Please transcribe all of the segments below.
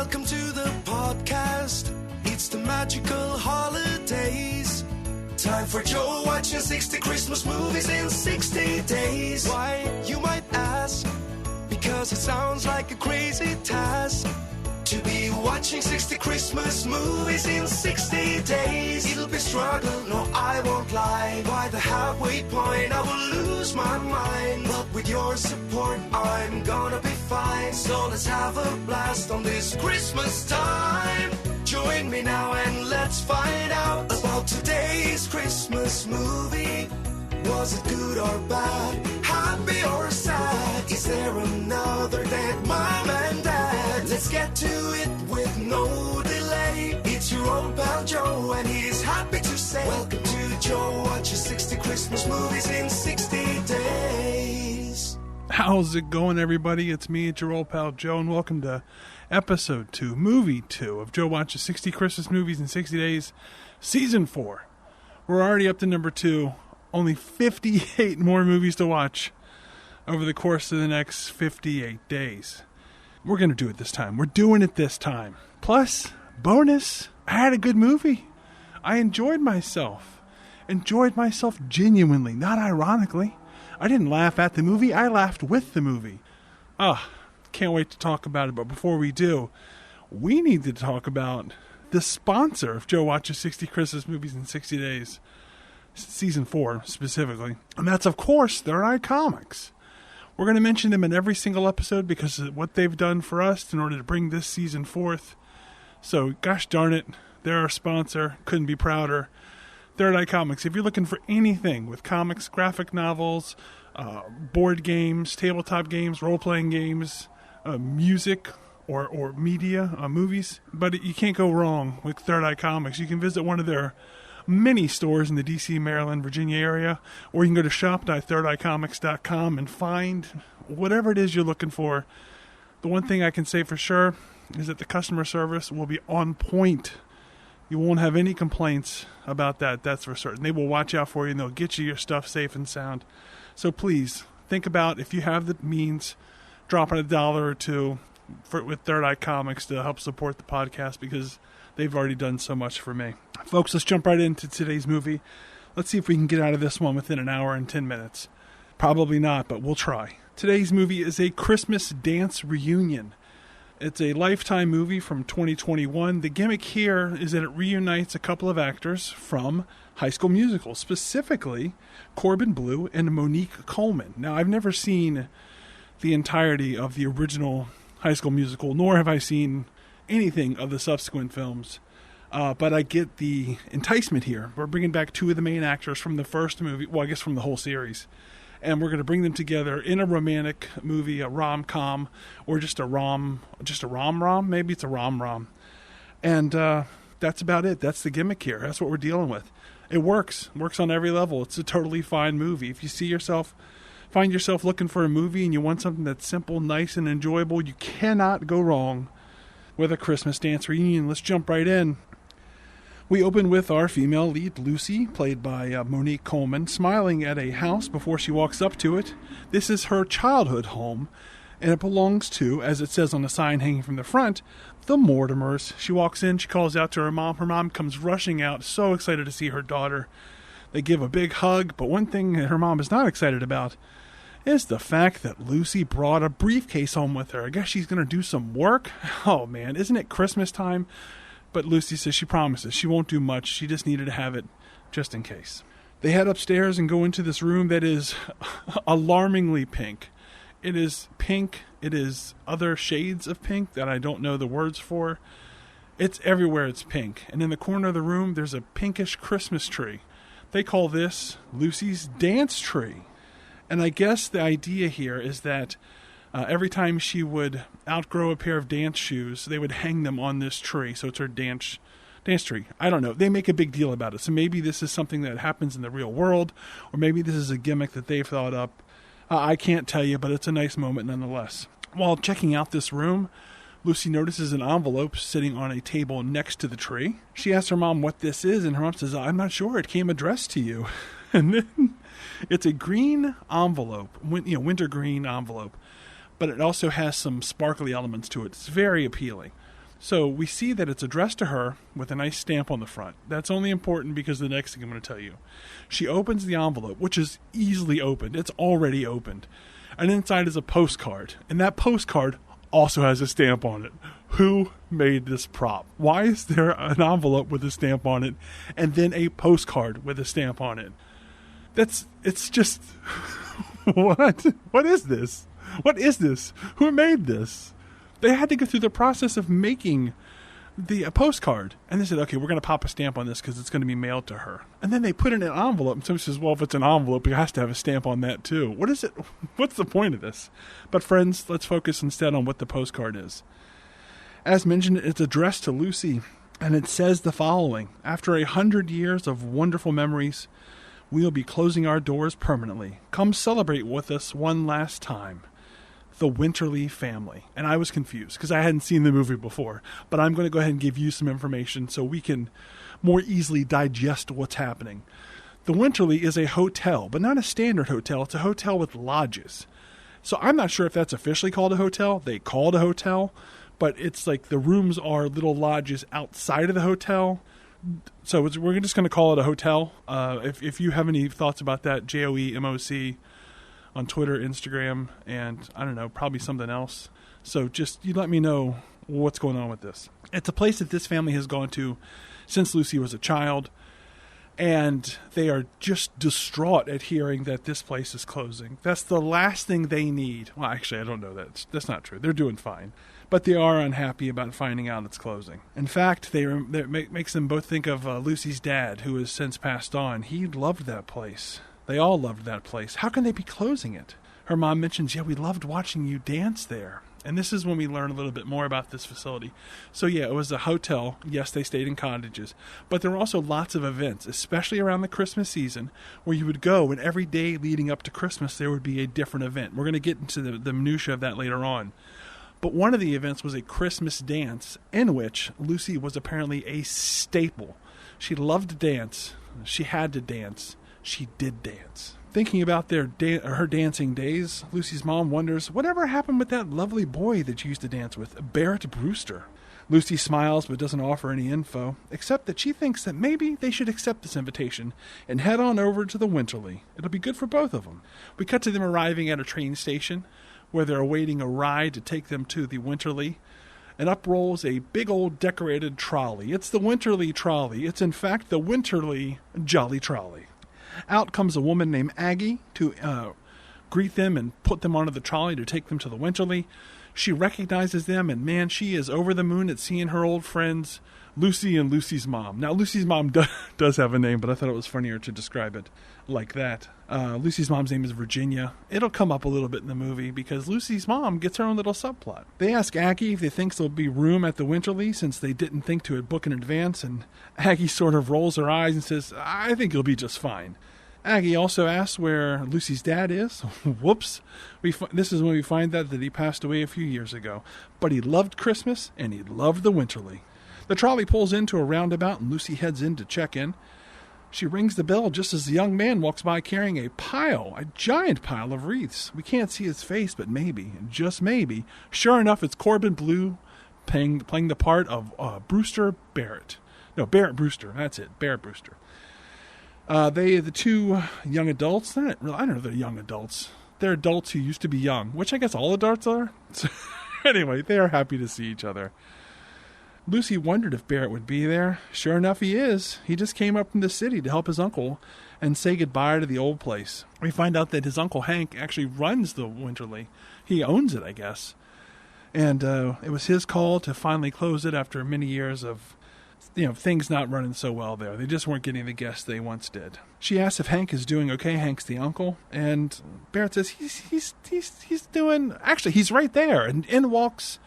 Welcome to the podcast. It's the magical holidays. Time for Joe watching 60 Christmas movies in 60 days. Why, you might ask? Because it sounds like a crazy task to be watching 60 Christmas movies in 60 days. It'll be struggle, no I won't lie. By the halfway point I will lose my mind, but with your support I'm gonna be fine. So let's have a blast on this Christmas time. Join me now and let's find out about today's Christmas movie. Was it good or bad? Happy or sad? Is there another dead mom and dad? Let's get to it with no delay. It's your old pal Joe and he's happy to say welcome to Joe watches 60 Christmas movies in 60 days. How's it going, everybody? It's me, it's your old pal Joe, and welcome to episode 2, movie 2 of Joe watches 60 Christmas movies in 60 days, season 4. We're already up to number 2. Only 58 more movies to watch over the course of the next 58 days. We're going to do it this time. We're doing it this time. Plus, bonus, I had a good movie. I enjoyed myself. Enjoyed myself genuinely, not ironically. I didn't laugh at the movie. I laughed with the movie. Can't wait to talk about it. But before we do, we need to talk about the sponsor of Joe Watches 60 Christmas Movies in 60 Days. Season 4, specifically. And that's, of course, Third Eye Comics. We're going to mention them in every single episode because of what they've done for us in order to bring this season forth. So, gosh darn it, they're our sponsor. Couldn't be prouder. Third Eye Comics. If you're looking for anything with comics, graphic novels, board games, tabletop games, role-playing games, music, or media, movies, but you can't go wrong with Third Eye Comics. You can visit one of their many stores in the DC, Maryland, Virginia area, or you can go to shop.thirdeyecomics.com and find whatever it is you're looking for. The one thing I can say for sure is that the customer service will be on point. You won't have any complaints about that, that's for certain. They will watch out for you and they'll get you your stuff safe and sound. So please, think about if you have the means, dropping $1 or $2 with Third Eye Comics to help support the podcast because they've already done so much for me. Folks, let's jump right into today's movie. Let's see if we can get out of this one within an hour and 10 minutes. Probably not, but we'll try. Today's movie is a Christmas dance reunion. It's a Lifetime movie from 2021. The gimmick here is that it reunites a couple of actors from High School Musical, specifically Corbin Bleu and Monique Coleman. Now, I've never seen the entirety of the original High School Musical, nor have I seen anything of the subsequent films, but I get the enticement here. We're bringing back two of the main actors from the first movie, well, I guess from the whole series, and we're going to bring them together in a romantic movie, a rom-com, or just a rom-rom, maybe it's a rom-rom, and that's about it. That's the gimmick here. That's what we're dealing with. It works on every level. It's a totally fine movie. If you find yourself looking for a movie and you want something that's simple, nice, and enjoyable, you cannot go wrong with a Christmas dance reunion. Let's jump right in. We open with our female lead, Lucy, played by Monique Coleman, smiling at a house before she walks up to it. This is her childhood home, and it belongs to, as it says on the sign hanging from the front, the Mortimers. She walks in, she calls out to her mom. Her mom comes rushing out, so excited to see her daughter. They give a big hug, but one thing that her mom is not excited about is the fact that Lucy brought a briefcase home with her. I guess she's going to do some work. Oh, man, isn't it Christmas time? But Lucy says she promises she won't do much. She just needed to have it just in case. They head upstairs and go into this room that is alarmingly pink. It is pink. It is other shades of pink that I don't know the words for. It's everywhere it's pink. And in the corner of the room, there's a pinkish Christmas tree. They call this Lucy's dance tree. And I guess the idea here is that every time she would outgrow a pair of dance shoes, they would hang them on this tree. So it's her dance tree. I don't know. They make a big deal about it. So maybe this is something that happens in the real world, or maybe this is a gimmick that they've thought up. I can't tell you, but it's a nice moment nonetheless. While checking out this room, Lucy notices an envelope sitting on a table next to the tree. She asks her mom what this is, and her mom says, "I'm not sure. It came addressed to you." And then it's a green envelope, winter green envelope, but it also has some sparkly elements to it. It's very appealing. So we see that it's addressed to her with a nice stamp on the front. That's only important because of the next thing I'm going to tell you. She opens the envelope, which is easily opened. It's already opened. And inside is a postcard. And that postcard also has a stamp on it. Who made this prop? Why is there an envelope with a stamp on it and then a postcard with a stamp on it? It's just, what? What is this? What is this? Who made this? They had to go through the process of making the postcard. And they said, okay, we're going to pop a stamp on this because it's going to be mailed to her. And then they put it in an envelope. And somebody says, well, if it's an envelope, it has to have a stamp on that too. What is it? What's the point of this? But friends, let's focus instead on what the postcard is. As mentioned, it's addressed to Lucy. And it says the following: after 100 years of wonderful memories, we will be closing our doors permanently. Come celebrate with us one last time. The Winterly family. And I was confused because I hadn't seen the movie before, but I'm going to go ahead and give you some information so we can more easily digest what's happening. The Winterly is a hotel, but not a standard hotel. It's a hotel with lodges. So I'm not sure if that's officially called a hotel. They call it a hotel, but it's like the rooms are little lodges outside of the hotel. So we're just going to call it a hotel. If you have any thoughts about that, JOEMOC on Twitter, Instagram, and I don't know, probably something else. So just you let me know what's going on with this. It's a place that this family has gone to since Lucy was a child, and they are just distraught at hearing that this place is closing. That's the last thing they need. Well, actually, I don't know that. That's not true. They're doing fine. But they are unhappy about finding out it's closing. In fact, it makes them both think of Lucy's dad, who has since passed on. He loved that place. They all loved that place. How can they be closing it? Her mom mentions, we loved watching you dance there. And this is when we learn a little bit more about this facility. So it was a hotel. Yes, they stayed in cottages. But there were also lots of events, especially around the Christmas season, where you would go, and every day leading up to Christmas, there would be a different event. We're going to get into the minutiae of that later on. But one of the events was a Christmas dance in which Lucy was apparently a staple. She loved to dance. She had to dance. She did dance. Thinking about her dancing days, Lucy's mom wonders, whatever happened with that lovely boy that you used to dance with, Barrett Brewster? Lucy smiles but doesn't offer any info, except that she thinks that maybe they should accept this invitation and head on over to the Winterly. It'll be good for both of them. We cut to them arriving at a train station where they're awaiting a ride to take them to the Winterly. And up rolls a big old decorated trolley. It's the Winterly trolley. It's in fact the Winterly Jolly Trolley. Out comes a woman named Aggie to greet them and put them onto the trolley to take them to the Winterly. She recognizes them, and man, she is over the moon at seeing her old friends, Lucy and Lucy's mom. Now, Lucy's mom does have a name, but I thought it was funnier to describe it like that. Lucy's mom's name is Virginia. It'll come up a little bit in the movie because Lucy's mom gets her own little subplot. They ask Aggie if they think there'll be room at the Winterly since they didn't think to book in advance, and Aggie sort of rolls her eyes and says, I think you'll be just fine. Aggie also asks where Lucy's dad is. Whoops. This is when we find out that he passed away a few years ago. But he loved Christmas, and he loved the Winterly. The trolley pulls into a roundabout, and Lucy heads in to check in. She rings the bell just as the young man walks by carrying a giant pile of wreaths. We can't see his face, but maybe, just maybe, sure enough, it's Corbin Bleu playing the part of Brewster Barrett. No, Barrett Brewster. That's it, Barrett Brewster. The two young adults, I don't know if they're young adults. They're adults who used to be young, which I guess all adults are. So, anyway, they are happy to see each other. Lucy wondered if Barrett would be there. Sure enough, he is. He just came up from the city to help his uncle and say goodbye to the old place. We find out that his Uncle Hank actually runs the Winterly. He owns it, I guess. And it was his call to finally close it after many years of things not running so well there. They just weren't getting the guests they once did. She asks if Hank is doing okay. Hank's the uncle. And Barrett says he's doing... Actually, he's right there. And in walks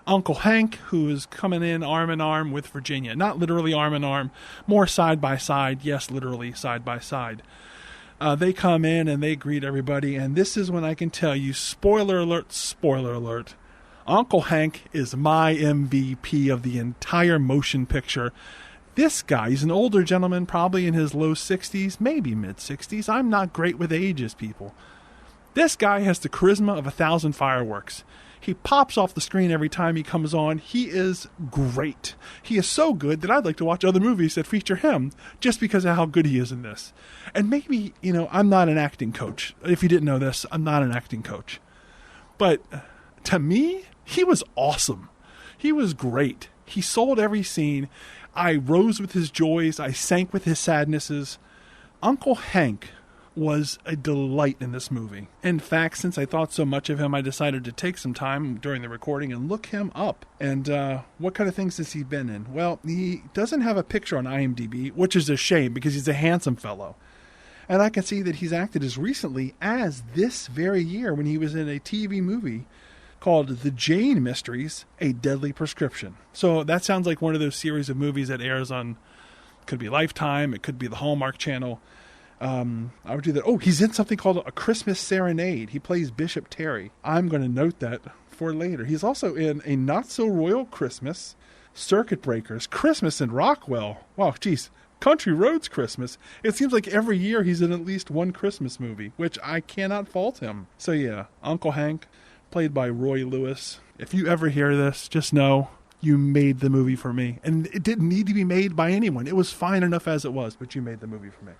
Uncle Hank, who is coming in arm in arm with Virginia. Not literally arm in arm, more side by side. Yes, literally side by side. They come in and they greet everybody. And this is when I can tell you, spoiler alert, Uncle Hank is my MVP of the entire motion picture. This guy, he's an older gentleman, probably in his low 60s, maybe mid 60s. I'm not great with ages, people. This guy has the charisma of 1,000 fireworks. He pops off the screen every time he comes on. He is great. He is so good that I'd like to watch other movies that feature him just because of how good he is in this. And maybe, I'm not an acting coach. If you didn't know this, I'm not an acting coach. But to me, he was awesome. He was great. He sold every scene. I rose with his joys. I sank with his sadnesses. Uncle Hank was a delight in this movie. In fact, since I thought so much of him, I decided to take some time during the recording and look him up. And what kind of things has he been in? Well, he doesn't have a picture on IMDb, which is a shame because he's a handsome fellow. And I can see that he's acted as recently as this very year when he was in a TV movie called The Jane Mysteries, A Deadly Prescription. So that sounds like one of those series of movies that airs on, could be Lifetime, it could be the Hallmark Channel. I would do that. Oh, he's in something called A Christmas Serenade. He plays Bishop Terry. I'm going to note that for later. He's also in A Not So Royal Christmas, Circuit Breakers, Christmas in Rockwell. Wow, geez. Country Roads Christmas. It seems like every year he's in at least one Christmas movie, which I cannot fault him. So yeah, Uncle Hank, played by Roy Lewis. If you ever hear this, just know you made the movie for me. And it didn't need to be made by anyone. It was fine enough as it was, but you made the movie for me.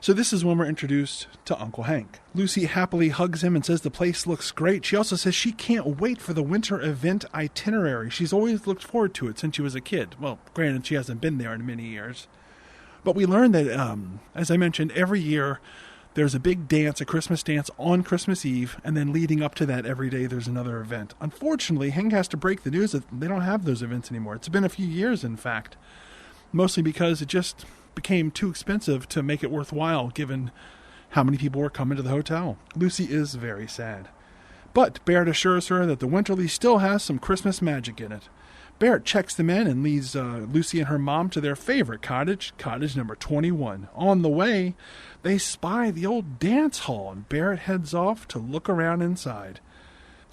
So this is when we're introduced to Uncle Hank. Lucy happily hugs him and says the place looks great. She also says she can't wait for the winter event itinerary. She's always looked forward to it since she was a kid. Well, granted, she hasn't been there in many years. But we learned that, as I mentioned, every year there's a big dance, a Christmas dance on Christmas Eve, and then leading up to that every day there's another event. Unfortunately, Hank has to break the news that they don't have those events anymore. It's been a few years, in fact, mostly because it just became too expensive to make it worthwhile given how many people were coming to the hotel. Lucy is very sad. But Barrett assures her that the Winterly still has some Christmas magic in it. Barrett checks them in and leads Lucy and her mom to their favorite cottage, cottage number 21. On the way, they spy the old dance hall, and Barrett heads off to look around inside.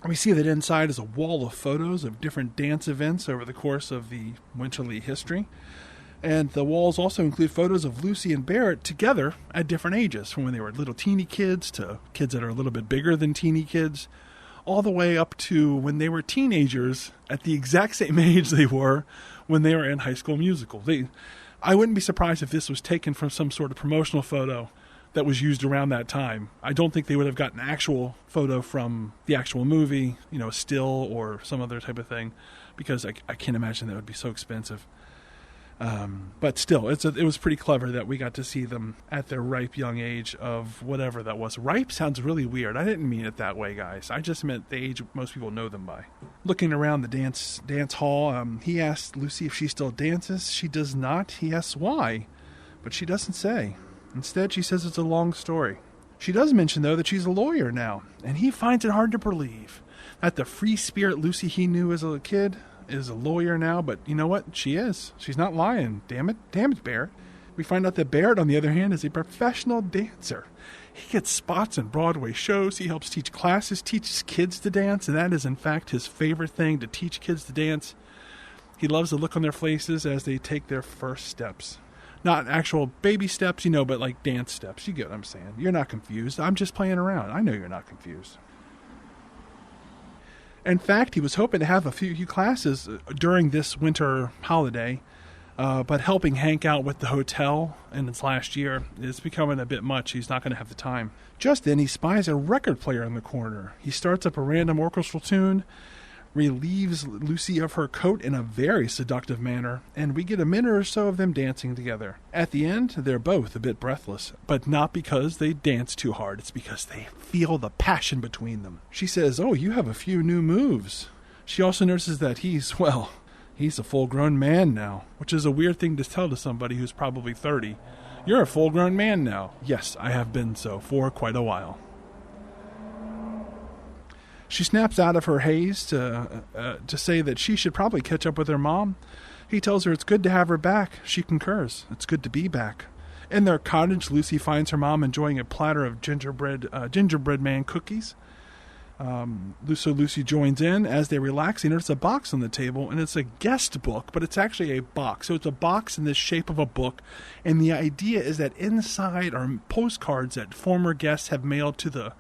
We see that inside is a wall of photos of different dance events over the course of the Winterly history. And the walls also include photos of Lucy and Barrett together at different ages, from when they were little teeny kids to kids that are a little bit bigger than teeny kids, all the way up to when they were teenagers at the exact same age they were when they were in High School Musical. I wouldn't be surprised if this was taken from some sort of promotional photo that was used around that time. I don't think they would have gotten an actual photo from the actual movie, still or some other type of thing, because I can't imagine that would be so expensive. But still, it was pretty clever that we got to see them at their ripe young age of whatever that was. Ripe sounds really weird. I didn't mean it that way, guys. I just meant the age most people know them by. Looking around the dance hall, he asks Lucy if she still dances. She does not. He asks why, but she doesn't say. Instead, she says it's a long story. She does mention, though, that she's a lawyer now, and he finds it hard to believe that the free spirit Lucy he knew as a kid is a lawyer now, but you know what? She is. She's not lying. Damn it, Barrett. We find out that Barrett, on the other hand, is a professional dancer. He gets spots in Broadway shows. He helps teach classes, teaches kids to dance, and that is, in fact, his favorite thing, to teach kids to dance. He loves the look on their faces as they take their first steps. Not actual baby steps, but like dance steps. You get what I'm saying. You're not confused. I'm just playing around. I know you're not confused. In fact, he was hoping to have a few classes during this winter holiday, but helping Hank out with the hotel in its last year is becoming a bit much. He's not going to have the time. Just then, he spies a record player in the corner. He starts up a random orchestral tune, relieves Lucy of her coat in a very seductive manner, and we get a minute or so of them dancing together. At the end, they're both a bit breathless, but not because they dance too hard. It's because they feel the passion between them. She says, "Oh, you have a few new moves." She also notices that he's a full-grown man now, which is a weird thing to tell to somebody who's probably 30. You're a full-grown man now. Yes, I have been so for quite a while. She snaps out of her haze to say that she should probably catch up with her mom. He tells her it's good to have her back. She concurs. It's good to be back. In their cottage, Lucy finds her mom enjoying a platter of gingerbread man cookies. So Lucy joins in. As they relax, they notice a box on the table, and it's a guest book, but it's actually a box. So it's a box in the shape of a book, and the idea is that inside are postcards that former guests have mailed to the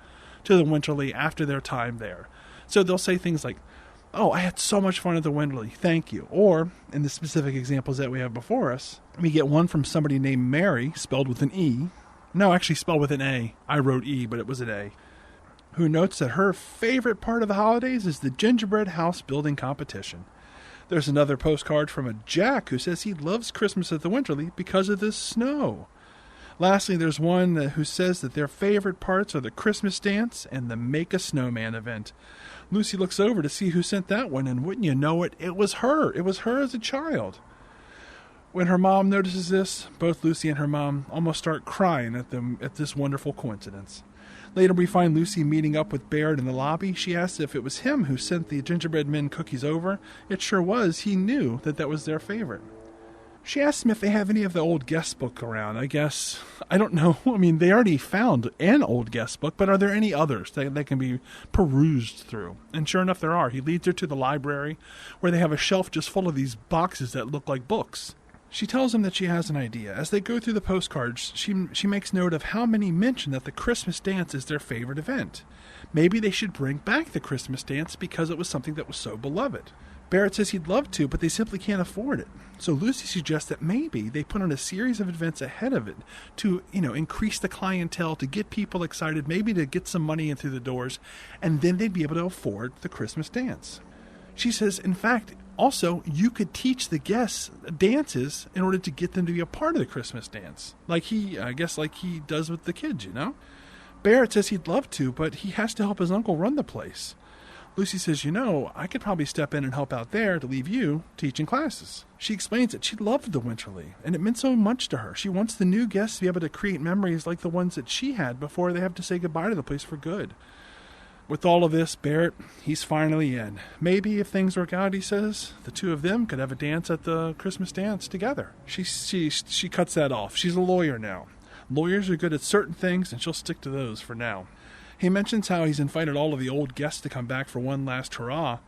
Winterly after their time there. So they'll say things like, "Oh, I had so much fun at the Winterly, thank you." Or, in the specific examples that we have before us, we get one from somebody named Mary, spelled with an E. No, actually spelled with an A. I wrote E, but it was an A. Who notes that her favorite part of the holidays is the gingerbread house building competition. There's another postcard from a Jack who says he loves Christmas at the Winterly because of the snow. Lastly, there's one who says that their favorite parts are the Christmas dance and the Make a Snowman event. Lucy looks over to see who sent that one, and wouldn't you know it, it was her. It was her as a child. When her mom notices this, both Lucy and her mom almost start crying at this wonderful coincidence. Later, we find Lucy meeting up with Barrett in the lobby. She asks if it was him who sent the gingerbread men cookies over. It sure was. He knew that was their favorite. She asks him if they have any of the old guest book around. I don't know. I mean, they already found an old guest book, but are there any others that can be perused through? And sure enough, there are. He leads her to the library, where they have a shelf just full of these boxes that look like books. She tells him that she has an idea. As they go through the postcards, she makes note of how many mention that the Christmas dance is their favorite event. Maybe they should bring back the Christmas dance because it was something that was so beloved. Barrett says he'd love to, but they simply can't afford it. So Lucy suggests that maybe they put on a series of events ahead of it to, increase the clientele, to get people excited, maybe to get some money in through the doors, and then they'd be able to afford the Christmas dance. She says, in fact, also, you could teach the guests dances in order to get them to be a part of the Christmas dance. Like he does with the kids, Barrett says he'd love to, but he has to help his uncle run the place. Lucy says, I could probably step in and help out there to leave you teaching classes. She explains that she loved the Winterly, and it meant so much to her. She wants the new guests to be able to create memories like the ones that she had before they have to say goodbye to the place for good. With all of this, Barrett, he's finally in. Maybe if things work out, he says, the two of them could have a dance at the Christmas dance together. She cuts that off. She's a lawyer now. Lawyers are good at certain things, and she'll stick to those for now. He mentions how he's invited all of the old guests to come back for one last hurrah.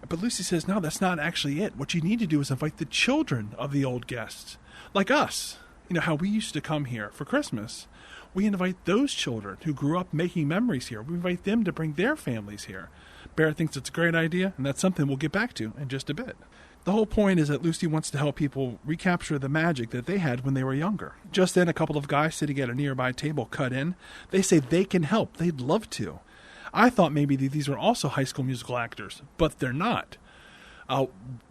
But Lucy says, no, that's not actually it. What you need to do is invite the children of the old guests. Like us. How we used to come here for Christmas. We invite those children who grew up making memories here. We invite them to bring their families here. Barrett thinks it's a great idea, and that's something we'll get back to in just a bit. The whole point is that Lucy wants to help people recapture the magic that they had when they were younger. Just then, a couple of guys sitting at a nearby table cut in. They say they can help. They'd love to. I thought maybe these were also High School Musical actors, but they're not.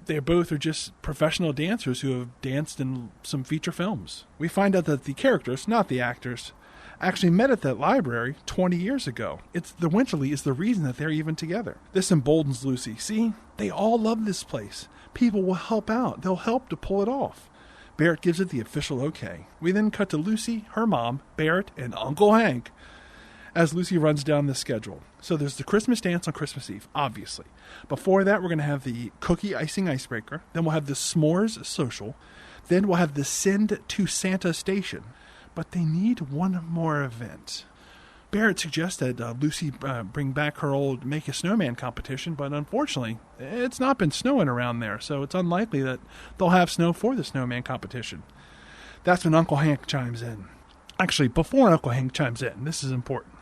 They both are just professional dancers who have danced in some feature films. We find out that the characters, not the actors, actually met at that library 20 years ago. The Winterly is the reason that they're even together. This emboldens Lucy. See, they all love this place. People will help out. They'll help to pull it off. Barrett gives it the official okay. We then cut to Lucy, her mom, Barrett, and Uncle Hank as Lucy runs down the schedule. So there's the Christmas dance on Christmas Eve, obviously. Before that, we're going to have the cookie icing icebreaker. Then we'll have the s'mores social. Then we'll have the send to Santa station. But they need one more event. Barrett suggests that Lucy bring back her old Make a Snowman competition, but unfortunately, it's not been snowing around there, so it's unlikely that they'll have snow for the snowman competition. That's when Uncle Hank chimes in. Actually, before Uncle Hank chimes in, this is important.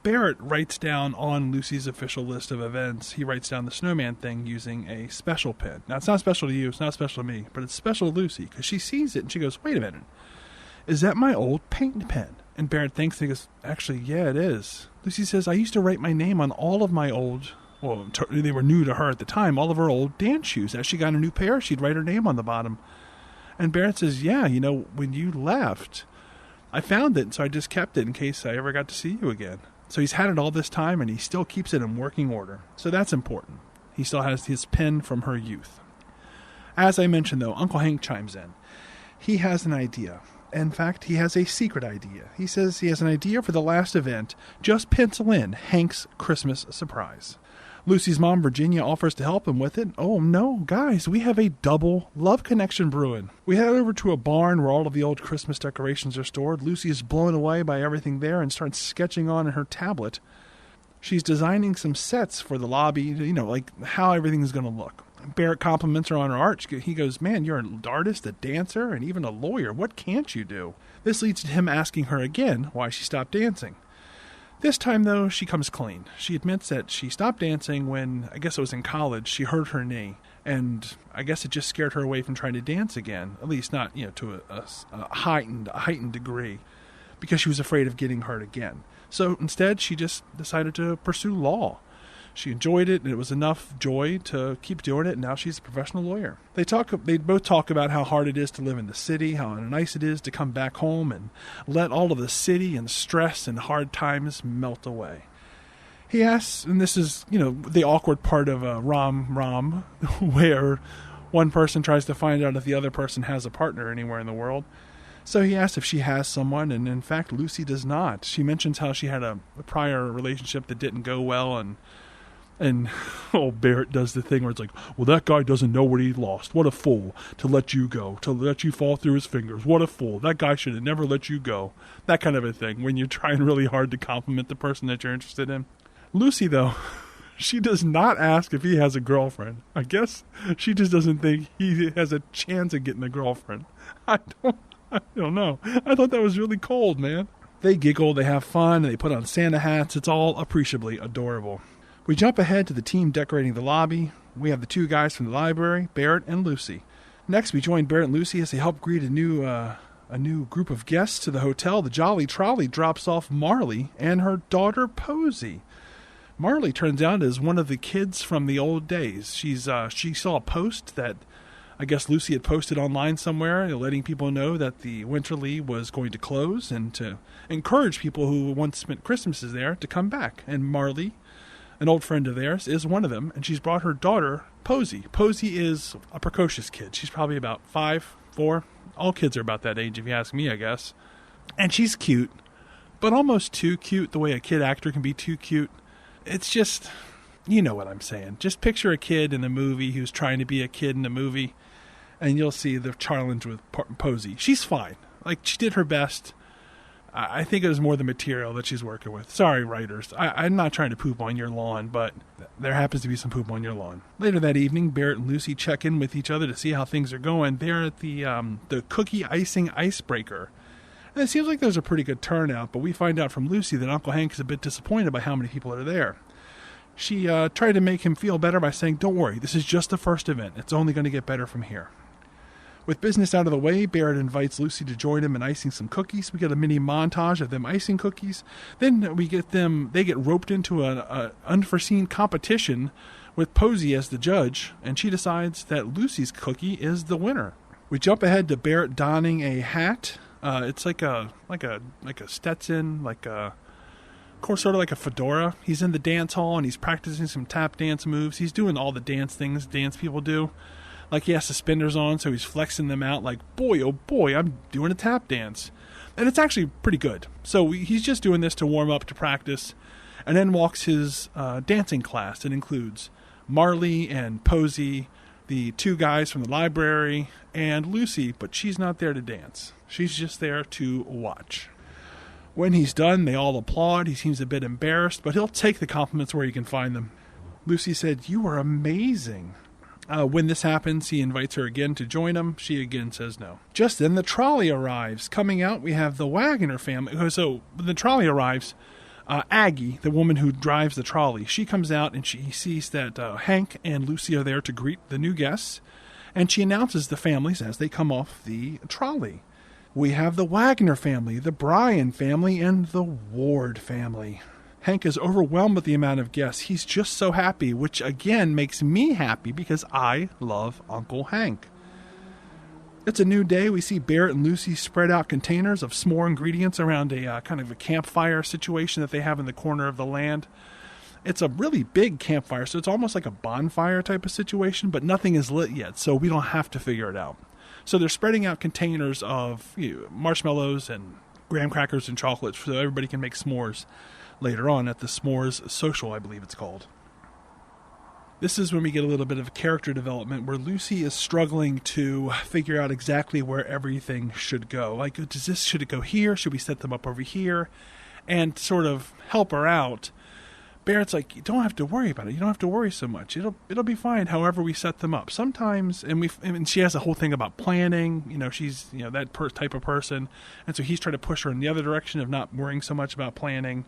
Barrett writes down on Lucy's official list of events, he writes down the snowman thing using a special pen. Now, it's not special to you, it's not special to me, but it's special to Lucy, because she sees it and she goes, wait a minute. Is that my old paint pen? And Barrett thinks, he goes, actually, yeah, it is. Lucy says, I used to write my name on all of my old, they were new to her at the time, all of her old dance shoes. As she got a new pair, she'd write her name on the bottom. And Barrett says, yeah, when you left, I found it, so I just kept it in case I ever got to see you again. So he's had it all this time, and he still keeps it in working order. So that's important. He still has his pen from her youth. As I mentioned, though, Uncle Hank chimes in. He has an idea. In fact, he has a secret idea. He says he has an idea for the last event. Just pencil in Hank's Christmas surprise. Lucy's mom, Virginia, offers to help him with it. Oh, no, guys, we have a double love connection brewing. We head over to a barn where all of the old Christmas decorations are stored. Lucy is blown away by everything there and starts sketching on her tablet. She's designing some sets for the lobby, like how everything is going to look. Barrett compliments her on her art. He goes, man, you're an artist, a dancer, and even a lawyer. What can't you do? This leads to him asking her again why she stopped dancing. This time, though, she comes clean. She admits that she stopped dancing when, I guess it was in college, she hurt her knee. And I guess it just scared her away from trying to dance again, at least not, to a heightened degree, because she was afraid of getting hurt again. So instead, she just decided to pursue law. She enjoyed it, and it was enough joy to keep doing it, and now she's a professional lawyer. They both talk about how hard it is to live in the city, how nice it is to come back home and let all of the city and stress and hard times melt away. He asks, and this is, the awkward part of a rom, where one person tries to find out if the other person has a partner anywhere in the world. So he asks if she has someone, and in fact, Lucy does not. She mentions how she had a prior relationship that didn't go well, and Barrett does the thing where it's like, well, that guy doesn't know what he lost. What a fool to let you go, to let you fall through his fingers. What a fool. That guy should have never let you go. That kind of a thing when you're trying really hard to compliment the person that you're interested in. Lucy, though, she does not ask if he has a girlfriend. I guess she just doesn't think he has a chance of getting a girlfriend. I don't know. I thought that was really cold, man. They giggle, they have fun, and they put on Santa hats. It's all appreciably adorable. We jump ahead to the team decorating the lobby. We have the two guys from the library, Barrett and Lucy. Next, we join Barrett and Lucy as they help greet a new group of guests to the hotel. The Jolly Trolley drops off Marley and her daughter Posy. Marley turns out is one of the kids from the old days. She saw a post that I guess Lucy had posted online somewhere, letting people know that the Winterly was going to close and to encourage people who once spent Christmases there to come back. And Marley, an old friend of theirs, is one of them, and she's brought her daughter, Posy. Posy is a precocious kid. She's probably about 5, 4. All kids are about that age, if you ask me, I guess. And she's cute, but almost too cute, the way a kid actor can be too cute. It's just, you know what I'm saying. Just picture a kid in a movie who's trying to be a kid in a movie, and you'll see the challenge with Posy. She's fine. Like, she did her best. I think it was more the material that she's working with. Sorry, writers. I'm not trying to poop on your lawn, but there happens to be some poop on your lawn. Later that evening, Barrett and Lucy check in with each other to see how things are going. They're at the cookie icing icebreaker. And it seems like there's a pretty good turnout, but we find out from Lucy that Uncle Hank is a bit disappointed by how many people are there. She tried to make him feel better by saying, don't worry, this is just the first event. It's only going to get better from here. With business out of the way, Barrett invites Lucy to join him in icing some cookies. We get a mini montage of them icing cookies. Then they get roped into an unforeseen competition with Posy as the judge, and she decides that Lucy's cookie is the winner. We jump ahead to Barrett donning a hat. It's like a Stetson, sort of like a fedora. He's in the dance hall and he's practicing some tap dance moves. He's doing all the dance things dance people do. Like he has suspenders on, so he's flexing them out like, boy, oh boy, I'm doing a tap dance. And it's actually pretty good. So he's just doing this to warm up, to practice, and then walks his dancing class. It includes Marley and Posy, the two guys from the library, and Lucy, but she's not there to dance. She's just there to watch. When he's done, they all applaud. He seems a bit embarrassed, but he'll take the compliments where he can find them. Lucy said, "You were amazing." When this happens, he invites her again to join him. She again says no. Just then, the trolley arrives. Coming out, we have the Wagoner family. So when the trolley arrives, Aggie, the woman who drives the trolley, she comes out and she sees that Hank and Lucy are there to greet the new guests, and she announces the families as they come off the trolley. We have the Wagoner family, the Bryan family, and the Ward family. Hank is overwhelmed with the amount of guests. He's just so happy, which again makes me happy because I love Uncle Hank. It's a new day. We see Barrett and Lucy spread out containers of s'more ingredients around a kind of a campfire situation that they have in the corner of the land. It's a really big campfire, so it's almost like a bonfire type of situation, but nothing is lit yet, so we don't have to figure it out. So they're spreading out containers of marshmallows and graham crackers and chocolates so everybody can make s'mores later on at the S'mores Social, I believe it's called. This is when we get a little bit of character development where Lucy is struggling to figure out exactly where everything should go. Like, should it go here? Should we set them up over here? And to sort of help her out, Barrett's like, you don't have to worry about it. You don't have to worry so much. It'll be fine however we set them up. Sometimes, and she has a whole thing about planning. She's that type of person. And so he's trying to push her in the other direction of not worrying so much about planning.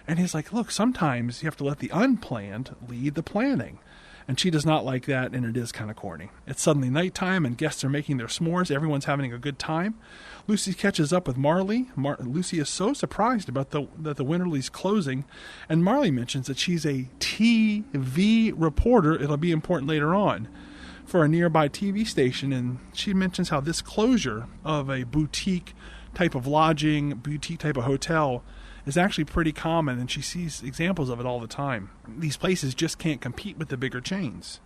And he's like, look, sometimes you have to let the unplanned lead the planning. And she does not like that, and it is kind of corny. It's suddenly nighttime, and guests are making their s'mores. Everyone's having a good time. Lucy catches up with Marley. Lucy is so surprised about that the Winterly's closing, and Marley mentions that she's a TV reporter. It'll be important later on for a nearby TV station, and she mentions how this closure of a boutique type of lodging, boutique type of hotel is actually pretty common, and she sees examples of it all the time. These places just can't compete with the bigger chains.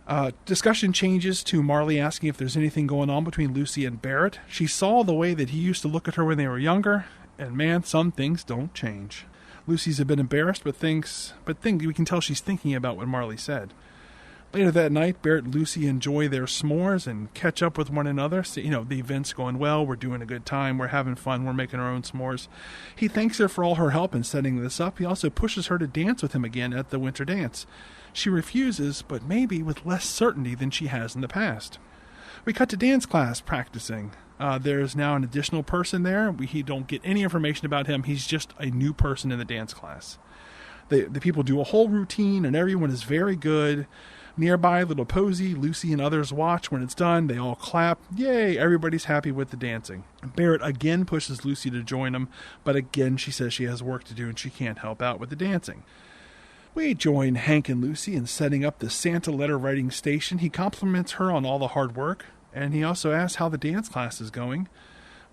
Discussion changes to Marley asking if there's anything going on between Lucy and Barrett. She saw the way that he used to look at her when they were younger, and man, some things don't change. Lucy's a bit embarrassed, but we can tell she's thinking about what Marley said. Later that night, Barrett and Lucy enjoy their s'mores and catch up with one another. So, the event's going well. We're doing a good time. We're having fun. We're making our own s'mores. He thanks her for all her help in setting this up. He also pushes her to dance with him again at the winter dance. She refuses, but maybe with less certainty than she has in the past. We cut to dance class practicing. There's now an additional person there. We don't get any information about him. He's just a new person in the dance class. The people do a whole routine, and everyone is very good. Nearby, Little Posy, Lucy, and others watch. When it's done, they all clap. Yay, everybody's happy with the dancing. Barrett again pushes Lucy to join him, but again she says she has work to do and she can't help out with the dancing. We join Hank and Lucy in setting up the Santa letter writing station. He compliments her on all the hard work, and he also asks how the dance class is going.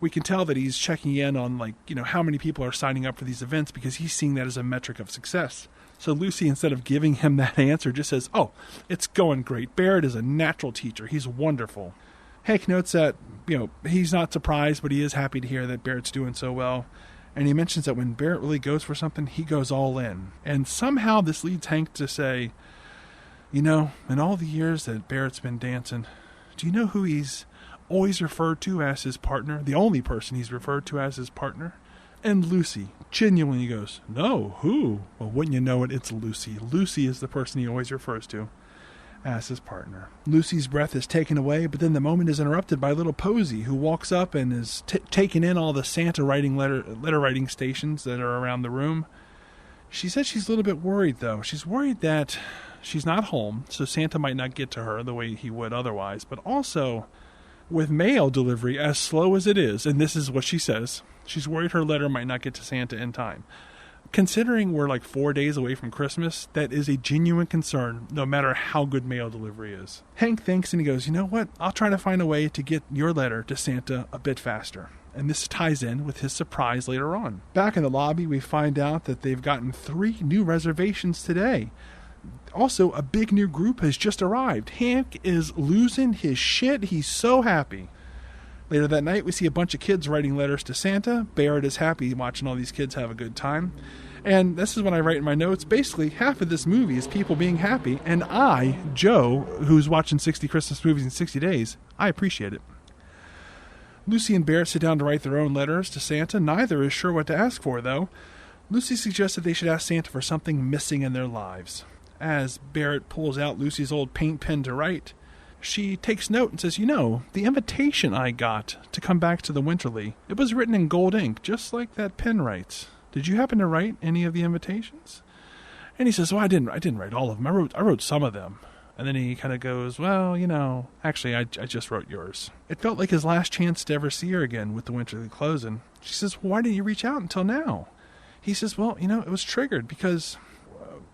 We can tell that he's checking in on, how many people are signing up for these events because he's seeing that as a metric of success. So Lucy, instead of giving him that answer, just says, oh, it's going great. Barrett is a natural teacher. He's wonderful. Hank notes that, he's not surprised, but he is happy to hear that Barrett's doing so well. And he mentions that when Barrett really goes for something, he goes all in. And somehow this leads Hank to say, in all the years that Barrett's been dancing, do you know who he's always referred to as his partner? The only person he's referred to as his partner? And Lucy genuinely goes, no, who? Well, wouldn't you know it, it's Lucy. Lucy is the person he always refers to as his partner. Lucy's breath is taken away, but then the moment is interrupted by Little Posy, who walks up and is taking in all the Santa letter writing stations that are around the room. She says she's a little bit worried, though. She's worried that she's not home, so Santa might not get to her the way he would otherwise, but also with mail delivery as slow as it is, and this is what she says, she's worried her letter might not get to Santa in time. Considering we're 4 days away from Christmas, that is a genuine concern, no matter how good mail delivery is. Hank thinks and he goes, you know what? I'll try to find a way to get your letter to Santa a bit faster. And this ties in with his surprise later on. Back in the lobby, we find out that they've gotten 3 new reservations today. Also, a big new group has just arrived. Hank is losing his shit. He's so happy. Later that night, we see a bunch of kids writing letters to Santa. Barrett is happy watching all these kids have a good time. And this is what I write in my notes. Basically, half of this movie is people being happy. And I, Joe, who's watching 60 Christmas movies in 60 days, I appreciate it. Lucy and Barrett sit down to write their own letters to Santa. Neither is sure what to ask for, though. Lucy suggested they should ask Santa for something missing in their lives. As Barrett pulls out Lucy's old paint pen to write, she takes note and says, the invitation I got to come back to the Winterly, it was written in gold ink, just like that pen writes. Did you happen to write any of the invitations? And he says, well, I didn't write all of them. I wrote some of them. And then he kind of goes, well, actually, I just wrote yours. It felt like his last chance to ever see her again with the Winterly closing. She says, well, why didn't you reach out until now? He says, well, it was triggered because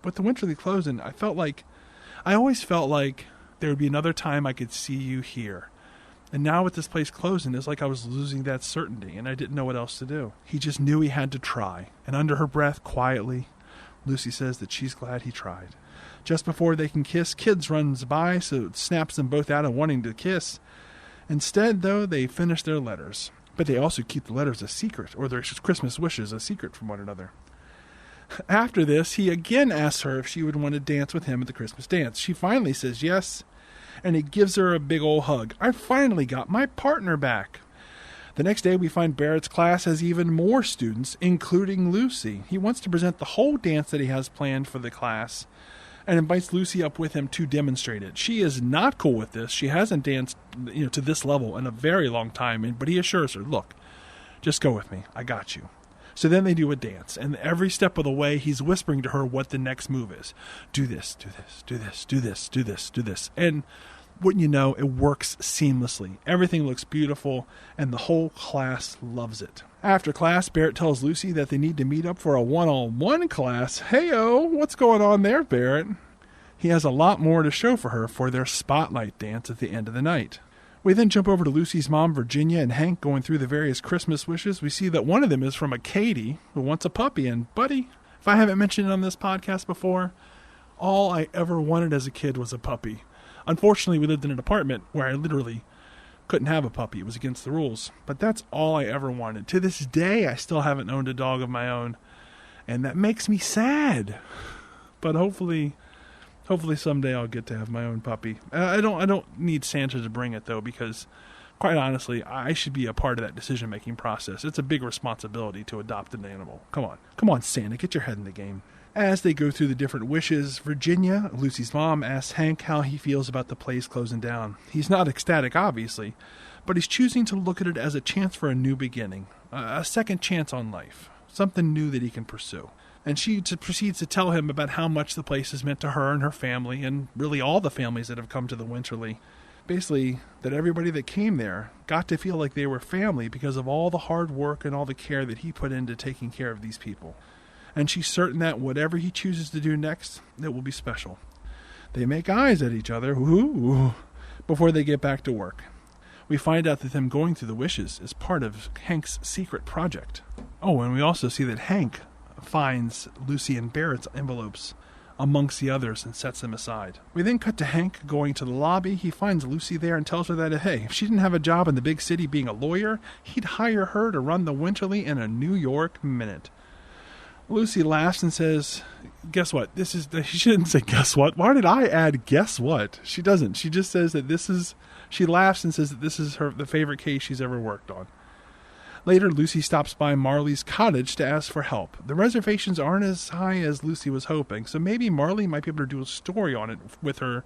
with the Winterly closing, I always felt like there would be another time I could see you here. And now with this place closing, it's like I was losing that certainty, and I didn't know what else to do. He just knew he had to try. And under her breath, quietly, Lucy says that she's glad he tried. Just before they can kiss, Kids runs by, so it snaps them both out of wanting to kiss. Instead, though, they finish their letters. But they also keep the letters a secret, or their Christmas wishes a secret from one another. After this, he again asks her if she would want to dance with him at the Christmas dance. She finally says yes, and he gives her a big old hug. I finally got my partner back. The next day, we find Barrett's class has even more students, including Lucy. He wants to present the whole dance that he has planned for the class and invites Lucy up with him to demonstrate it. She is not cool with this. She hasn't danced to this level in a very long time, but he assures her, look, just go with me. I got you. So then they do a dance, and every step of the way, he's whispering to her what the next move is. Do this, do this, do this, do this, do this, do this. And wouldn't you know, it works seamlessly. Everything looks beautiful, and the whole class loves it. After class, Barrett tells Lucy that they need to meet up for a one-on-one class. Hey-o, what's going on there, Barrett? He has a lot more to show for her for their spotlight dance at the end of the night. We then jump over to Lucy's mom, Virginia, and Hank going through the various Christmas wishes. We see that one of them is from a Katie who wants a puppy. And, buddy, if I haven't mentioned it on this podcast before, all I ever wanted as a kid was a puppy. Unfortunately, we lived in an apartment where I literally couldn't have a puppy. It was against the rules. But that's all I ever wanted. To this day, I still haven't owned a dog of my own. And that makes me sad. But hopefully someday I'll get to have my own puppy. I don't need Santa to bring it, though, because, quite honestly, I should be a part of that decision-making process. It's a big responsibility to adopt an animal. Come on, Santa, get your head in the game. As they go through the different wishes, Virginia, Lucy's mom, asks Hank how he feels about the place closing down. He's not ecstatic, obviously, but he's choosing to look at it as a chance for a new beginning, a second chance on life, something new that he can pursue. And she proceeds to tell him about how much the place has meant to her and her family, and really all the families that have come to the Winterly. Basically, that everybody that came there got to feel like they were family because of all the hard work and all the care that he put into taking care of these people. And she's certain that whatever he chooses to do next, it will be special. They make eyes at each other before they get back to work. We find out that them going through the wishes is part of Hank's secret project. Oh, and we also see that Hank finds Lucy and Barrett's envelopes amongst the others and sets them aside. We then cut to Hank going to the lobby. He finds Lucy there and tells her that, hey, if she didn't have a job in the big city being a lawyer, he'd hire her to run the Winterly in a New York minute. Lucy laughs and says, guess what? She shouldn't say guess what. Why did I add guess what? She doesn't. She just says that she laughs and says that this is the favorite case she's ever worked on. Later, Lucy stops by Marley's cottage to ask for help. The reservations aren't as high as Lucy was hoping, so maybe Marley might be able to do a story on it with her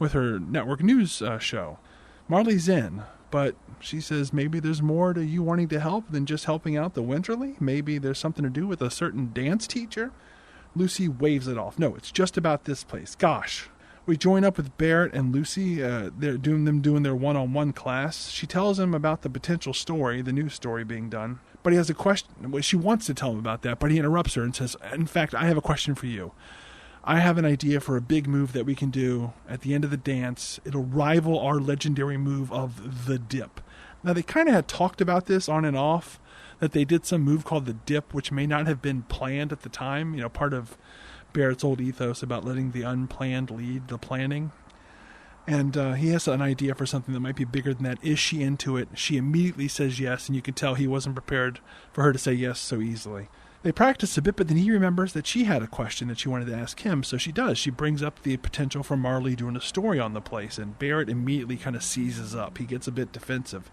network news show. Marley's in, but she says maybe there's more to you wanting to help than just helping out the Winterly. Maybe there's something to do with a certain dance teacher. Lucy waves it off. No, it's just about this place. Gosh. We join up with Barrett and Lucy. They're doing their one-on-one class. She tells him about the potential story, the news story being done. But he has a question. Well, she wants to tell him about that, but he interrupts her and says, in fact, I have a question for you. I have an idea for a big move that we can do at the end of the dance. It'll rival our legendary move of the dip. Now, they kind of had talked about this on and off, that they did some move called the dip, which may not have been planned at the time, part of Barrett's old ethos about letting the unplanned lead the planning. And he has an idea for something that might be bigger than that. Is she into it? She immediately says yes, and you can tell he wasn't prepared for her to say yes so easily. They practice a bit, but then he remembers that she had a question that she wanted to ask him, so she does. She brings up the potential for Marley doing a story on the place, and Barrett immediately kind of seizes up. He gets a bit defensive.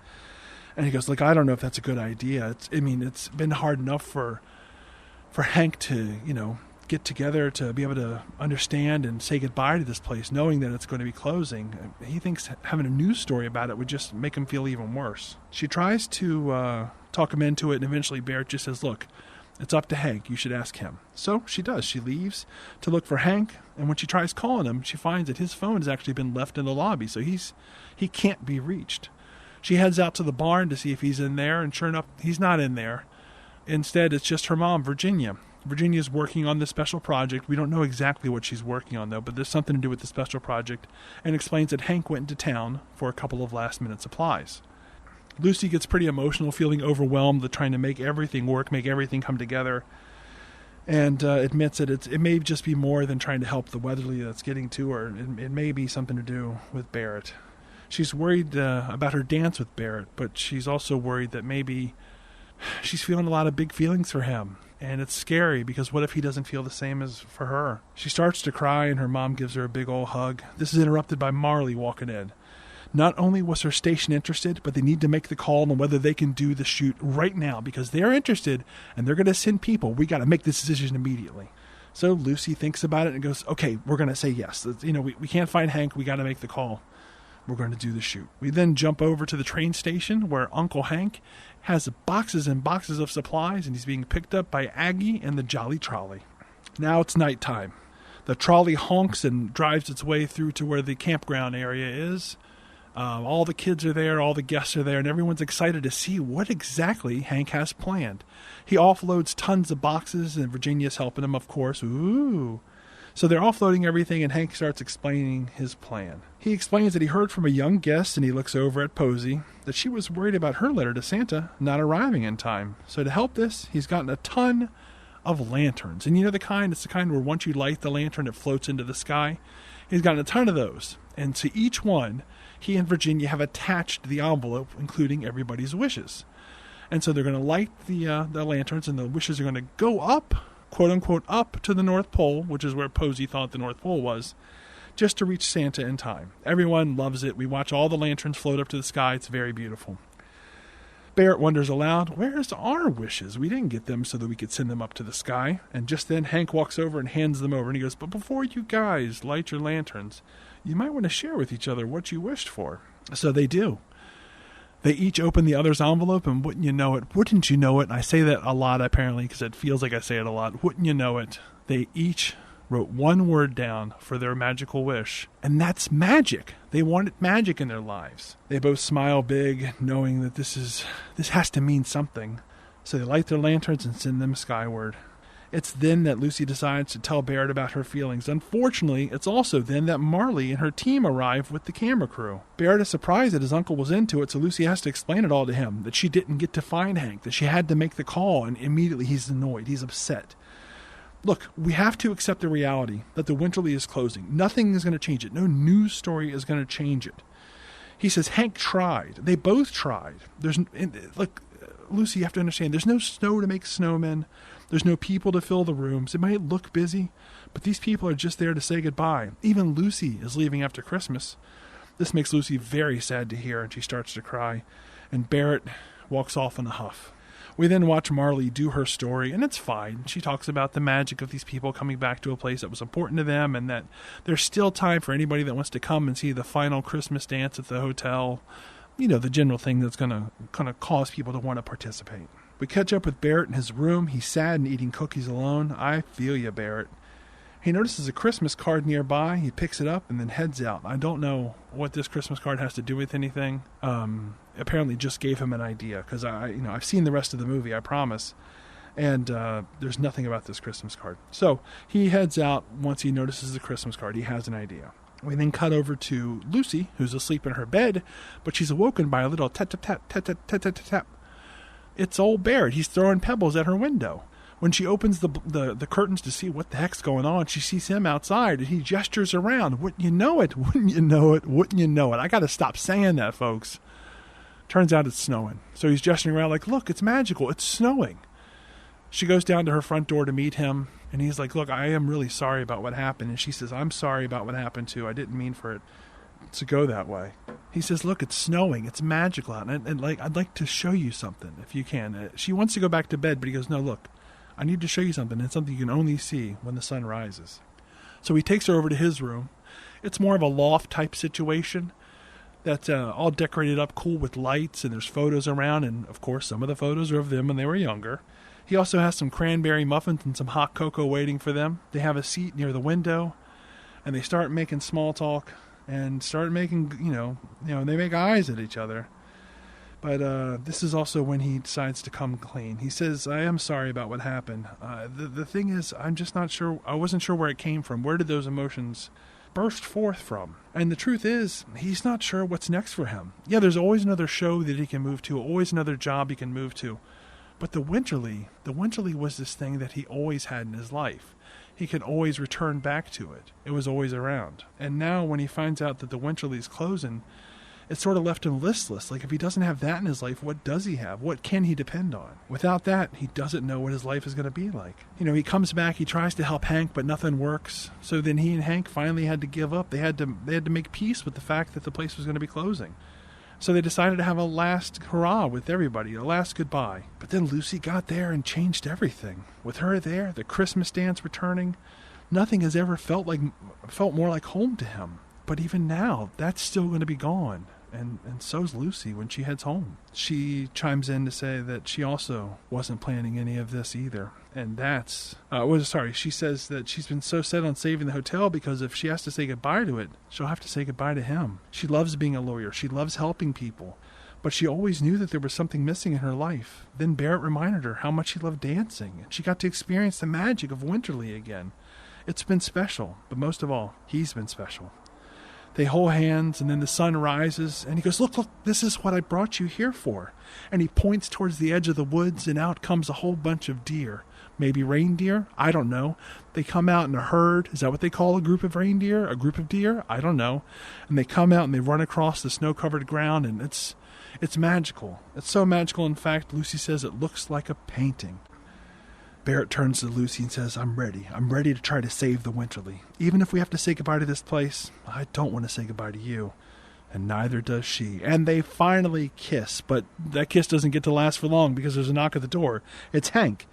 And he goes, look, I don't know if that's a good idea. It's been hard enough for Hank to, get together to be able to understand and say goodbye to this place, knowing that it's going to be closing. He thinks having a news story about it would just make him feel even worse. She tries to talk him into it, and eventually Barrett just says, look, it's up to Hank. You should ask him. So she does. She leaves to look for Hank, and when she tries calling him, she finds that his phone has actually been left in the lobby, so he can't be reached. She heads out to the barn to see if he's in there, and sure enough, he's not in there. Instead, it's just her mom, Virginia. Virginia's working on this special project. We don't know exactly what she's working on, though, but there's something to do with the special project, and explains that Hank went into town for a couple of last-minute supplies. Lucy gets pretty emotional, feeling overwhelmed with trying to make everything work, make everything come together, and admits that it may just be more than trying to help the Weatherly that's getting to her. It may be something to do with Barrett. She's worried about her dance with Barrett, but she's also worried that maybe she's feeling a lot of big feelings for him. And it's scary, because what if he doesn't feel the same as for her? She starts to cry, and her mom gives her a big old hug. This is interrupted by Marley walking in. Not only was her station interested, but they need to make the call on whether they can do the shoot right now, because they're interested, and they're going to send people. We got to make this decision immediately. So Lucy thinks about it and goes, okay, we're going to say yes. We can't find Hank. We got to make the call. we're going to do the shoot. We then jump over to the train station where Uncle Hank has boxes and boxes of supplies, and he's being picked up by Aggie and the Jolly Trolley. Now it's nighttime. The trolley honks and drives its way through to where the campground area is. All the kids are there, all the guests are there, and everyone's excited to see what exactly Hank has planned. He offloads tons of boxes, and Virginia's helping him, of course. Ooh. So they're offloading everything, and Hank starts explaining his plan. He explains that he heard from a young guest, and he looks over at Posey, that she was worried about her letter to Santa not arriving in time. So to help this, he's gotten a ton of lanterns. And you know it's the kind where once you light the lantern, it floats into the sky. He's gotten a ton of those. And to each one, he and Virginia have attached the envelope, including everybody's wishes. And so they're going to light the lanterns, and the wishes are going to go up, quote-unquote, up to the North Pole, which is where Posey thought the North Pole was, just to reach Santa in time. Everyone loves it. We watch all the lanterns float up to the sky. It's very beautiful. Barrett wonders aloud, where's our wishes? We didn't get them so that we could send them up to the sky. And just then Hank walks over and hands them over, and he goes, but before you guys light your lanterns, you might want to share with each other what you wished for. So they do. They each open the other's envelope, and wouldn't you know it, and I say that a lot apparently because it feels like I say it a lot, wouldn't you know it, they each wrote one word down for their magical wish, and that's magic. They wanted magic in their lives. They both smile big, knowing that this has to mean something, so they light their lanterns and send them skyward. It's then that Lucy decides to tell Barrett about her feelings. Unfortunately, it's also then that Marley and her team arrive with the camera crew. Barrett is surprised that his uncle was into it, so Lucy has to explain it all to him, that she didn't get to find Hank, that she had to make the call, and immediately he's annoyed, he's upset. Look, we have to accept the reality that the Winterly is closing. Nothing is going to change it. No news story is going to change it. He says Hank tried. They both tried. Look, Lucy, you have to understand, there's no snow to make snowmen. There's no people to fill the rooms. It might look busy, but these people are just there to say goodbye. Even Lucy is leaving after Christmas. This makes Lucy very sad to hear, and she starts to cry. And Barrett walks off in a huff. We then watch Marley do her story, and it's fine. She talks about the magic of these people coming back to a place that was important to them, and that there's still time for anybody that wants to come and see the final Christmas dance at the hotel. You know, the general thing that's going to cause people to want to participate. We catch up with Barrett in his room. He's sad and eating cookies alone. I feel you, Barrett. He notices a Christmas card nearby. He picks it up and then heads out. I don't know what this Christmas card has to do with anything. Apparently just gave him an idea, because I've seen the rest of the movie, I promise. And there's nothing about this Christmas card. So he heads out. Once he notices the Christmas card, he has an idea. We then cut over to Lucy, who's asleep in her bed, but she's awoken by a little tap-tap-tap, tap-tap-tap-tap-tap. It's old Barrett. He's throwing pebbles at her window. When she opens the curtains to see what the heck's going on, she sees him outside, and he gestures around. Wouldn't you know it? Wouldn't you know it? Wouldn't you know it? I got to stop saying that, folks. Turns out it's snowing. So he's gesturing around like, look, it's magical. It's snowing. She goes down to her front door to meet him, and he's like, look, I am really sorry about what happened. And she says, I'm sorry about what happened, too. I didn't mean for it to go that way. He says, look, it's snowing. It's magical out. And I'd like to show you something, if you can. She wants to go back to bed, but he goes, no, look, I need to show you something. It's something you can only see when the sun rises. So he takes her over to his room. It's more of a loft-type situation that's all decorated up cool with lights, and there's photos around, and, of course, some of the photos are of them when they were younger. He also has some cranberry muffins and some hot cocoa waiting for them. They have a seat near the window, and they start making small talk and start making, they make eyes at each other. But this is also when he decides to come clean. He says, I am sorry about what happened. The thing is, I'm just not sure. I wasn't sure where it came from. Where did those emotions burst forth from? And the truth is, he's not sure what's next for him. Yeah, there's always another show that he can move to, always another job he can move to. But the Winterly was this thing that he always had in his life. He could always return back to it. It was always around. And now when he finds out that the Winterly's closing, it sort of left him listless. Like, if he doesn't have that in his life, what does he have? What can he depend on? Without that, he doesn't know what his life is going to be like. He comes back, he tries to help Hank, but nothing works. So then he and Hank finally had to give up. They had to make peace with the fact that the place was going to be closing. So they decided to have a last hurrah with everybody, a last goodbye. But then Lucy got there and changed everything. With her there, the Christmas dance returning, nothing has ever felt more like home to him. But even now, that's still going to be gone. And so's Lucy when she heads home. She chimes in to say that she also wasn't planning any of this either. And that's... she says that she's been so set on saving the hotel because if she has to say goodbye to it, she'll have to say goodbye to him. She loves being a lawyer. She loves helping people. But she always knew that there was something missing in her life. Then Barrett reminded her how much she loved dancing. And she got to experience the magic of Winterly again. It's been special. But most of all, he's been special. They hold hands, and then the sun rises, and he goes, look, this is what I brought you here for. And he points towards the edge of the woods, and out comes a whole bunch of deer. Maybe reindeer? I don't know. They come out in a herd. Is that what they call a group of reindeer? A group of deer? I don't know. And they come out, and they run across the snow-covered ground, and it's magical. It's so magical, in fact, Lucy says it looks like a painting. Barrett turns to Lucy and says, I'm ready. I'm ready to try to save the Winterly. Even if we have to say goodbye to this place, I don't want to say goodbye to you. And neither does she. And they finally kiss, but that kiss doesn't get to last for long because there's a knock at the door. It's Hank.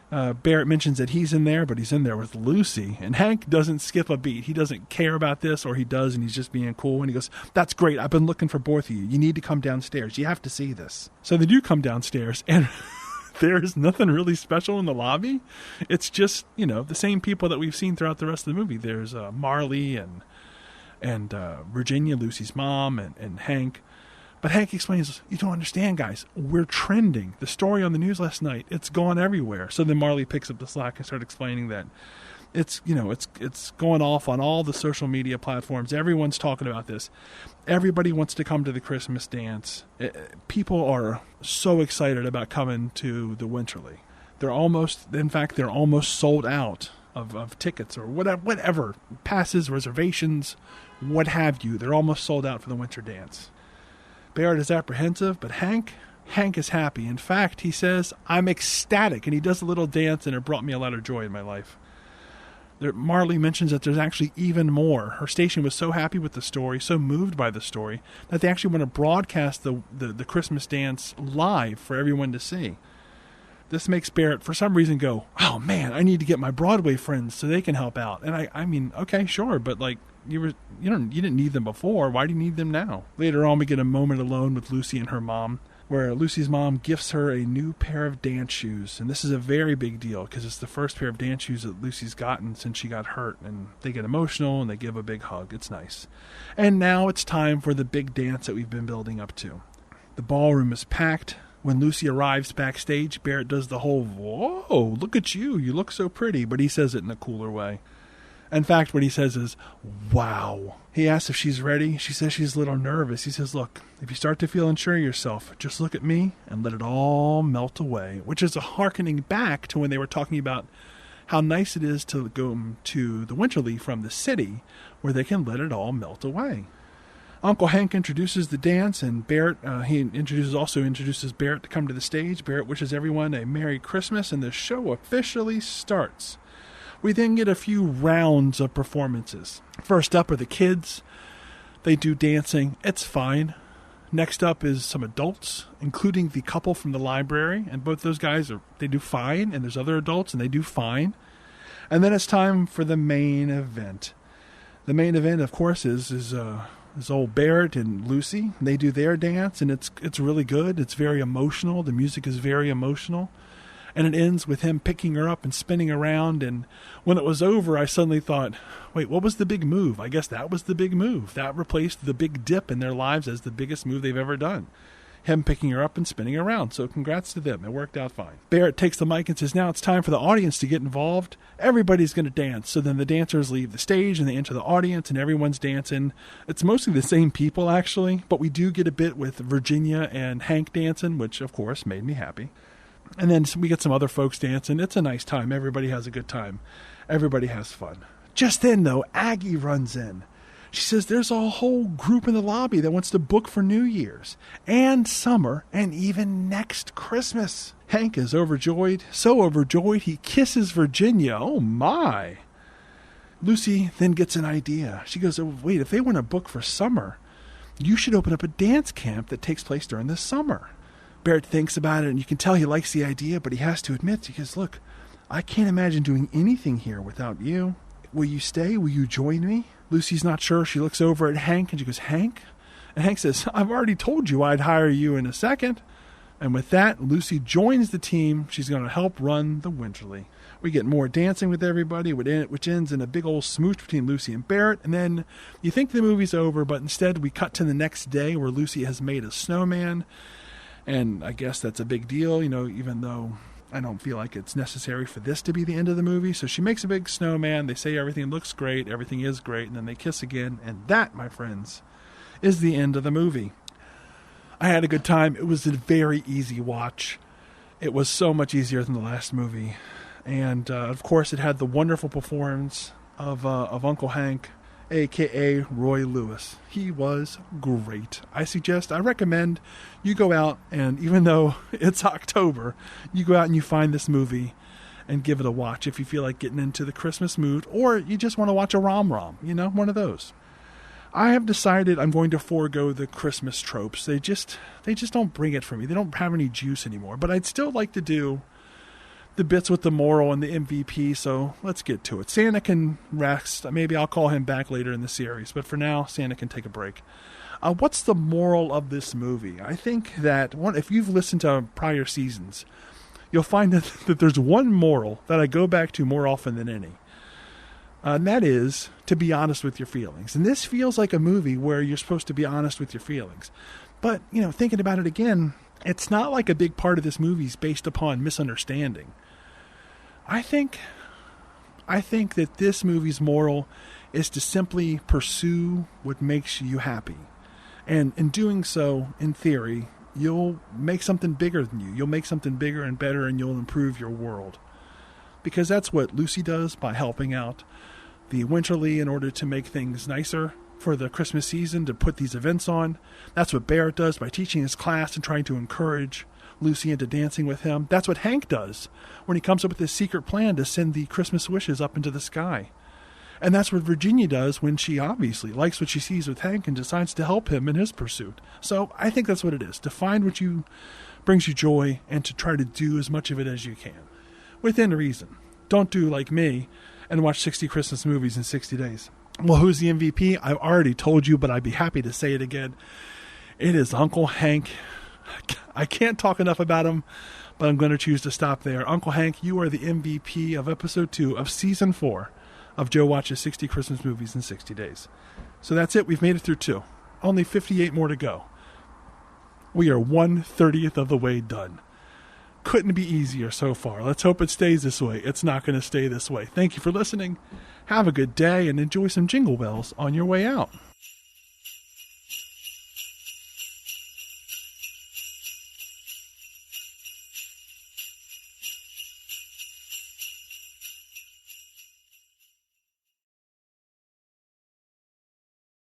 Barrett mentions that he's in there, but he's in there with Lucy. And Hank doesn't skip a beat. He doesn't care about this, or he does, and he's just being cool. And he goes, that's great. I've been looking for both of you. You need to come downstairs. You have to see this. So they do come downstairs, and... there's nothing really special in the lobby. It's just, the same people that we've seen throughout the rest of the movie. There's Marley and Virginia, Lucy's mom, and Hank. But Hank explains, you don't understand, guys. We're trending. The story on the news last night, it's gone everywhere. So then Marley picks up the slack and starts explaining that it's going off on all the social media platforms. Everyone's talking about this. Everybody wants to come to the Christmas dance. People are so excited about coming to the Winterly. They're almost sold out of tickets or whatever, passes, reservations, what have you. They're almost sold out for the winter dance. Barrett is apprehensive, but Hank is happy. In fact, he says, I'm ecstatic, and he does a little dance, and it brought me a lot of joy in my life. Marley mentions that there's actually even more. Her station was so happy with the story, so moved by the story, that they actually want to broadcast the Christmas dance live for everyone to see. This makes Barrett, for some reason, go, oh man, I need to get my Broadway friends so they can help out. And I mean, okay, sure, but you didn't need them before. Why do you need them now? Later on, we get a moment alone with Lucy and her mom, where Lucy's mom gifts her a new pair of dance shoes. And this is a very big deal because it's the first pair of dance shoes that Lucy's gotten since she got hurt. And they get emotional and they give a big hug. It's nice. And now it's time for the big dance that we've been building up to. The ballroom is packed. When Lucy arrives backstage, Barrett does the whole, whoa, look at you. You look so pretty. But he says it in a cooler way. In fact, what he says is, wow. He asks if she's ready. She says she's a little nervous. He says, look, if you start to feel unsure of yourself, just look at me and let it all melt away, which is a hearkening back to when they were talking about how nice it is to go to the Winterly from the city where they can let it all melt away. Uncle Hank introduces the dance, and Barrett, introduces Barrett to come to the stage. Barrett wishes everyone a Merry Christmas, and the show officially starts. We then get a few rounds of performances. First up are the kids. They do dancing. It's fine. Next up is some adults, including the couple from the library. And both those guys, they do fine. And there's other adults, and they do fine. And then it's time for the main event. The main event, of course, is old Barrett and Lucy. They do their dance, and it's really good. It's very emotional. The music is very emotional. And it ends with him picking her up and spinning around. And when it was over, I suddenly thought, wait, what was the big move? I guess that was the big move. That replaced the big dip in their lives as the biggest move they've ever done. Him picking her up and spinning around. So congrats to them. It worked out fine. Barrett takes the mic and says, now it's time for the audience to get involved. Everybody's going to dance. So then the dancers leave the stage and they enter the audience and everyone's dancing. It's mostly the same people, actually. But we do get a bit with Virginia and Hank dancing, which, of course, made me happy. And then we get some other folks dancing. It's a nice time. Everybody has a good time. Everybody has fun. Just then, though, Aggie runs in. She says there's a whole group in the lobby that wants to book for New Year's and summer and even next Christmas. Hank is overjoyed. So overjoyed, he kisses Virginia. Oh, my. Lucy then gets an idea. She goes, oh, wait, if they want to book for summer, you should open up a dance camp that takes place during the summer. Barrett thinks about it, and you can tell he likes the idea, but he has to admit, he goes, look, I can't imagine doing anything here without you. Will you stay? Will you join me? Lucy's not sure. She looks over at Hank and she goes, Hank? And Hank says, I've already told you I'd hire you in a second. And with that, Lucy joins the team. She's going to help run the Winterly. We get more dancing with everybody, which ends in a big old smooch between Lucy and Barrett. And then you think the movie's over, but instead we cut to the next day where Lucy has made a snowman. And I guess that's a big deal, even though I don't feel like it's necessary for this to be the end of the movie. So she makes a big snowman. They say everything looks great. Everything is great. And then they kiss again. And that, my friends, is the end of the movie. I had a good time. It was a very easy watch. It was so much easier than the last movie. And, of course, it had the wonderful performance of Uncle Hank, a.k.a. Roy Lewis. He was great. I recommend you go out and, even though it's October, you go out and you find this movie and give it a watch if you feel like getting into the Christmas mood, or you just want to watch a rom-rom, one of those. I have decided I'm going to forego the Christmas tropes. They just don't bring it for me. They don't have any juice anymore. But I'd still like to do the bits with the moral and the MVP, so let's get to it. Santa can rest. Maybe I'll call him back later in the series. But for now, Santa can take a break. What's the moral of this movie? I think that if you've listened to prior seasons, you'll find that there's one moral that I go back to more often than any. And that is to be honest with your feelings. And this feels like a movie where you're supposed to be honest with your feelings. But, thinking about it again, it's not like a big part of this movie is based upon misunderstanding. I think that this movie's moral is to simply pursue what makes you happy. And in doing so, in theory, you'll make something bigger than you. You'll make something bigger and better, and you'll improve your world. Because that's what Lucy does by helping out the Winterly in order to make things nicer for the Christmas season, to put these events on. That's what Barrett does by teaching his class and trying to encourage Lucy into dancing with him. That's what Hank does when he comes up with this secret plan to send the Christmas wishes up into the sky. And that's what Virginia does when she obviously likes what she sees with Hank and decides to help him in his pursuit. So I think that's what it is, to find what brings you joy and to try to do as much of it as you can. Within reason. Don't do like me and watch 60 Christmas movies in 60 days. Well, who's the MVP? I've already told you, but I'd be happy to say it again. It is Uncle Hank. I can't talk enough about him, but I'm going to choose to stop there. Uncle Hank, you are the MVP of episode 2 of season 4 of Joe Watches 60 Christmas Movies in 60 Days. So that's it. We've made it through 2. Only 58 more to go. We are 1/30th of the way done. Couldn't be easier so far. Let's hope it stays this way. It's not going to stay this way. Thank you for listening. Have a good day and enjoy some Jingle Bells on your way out.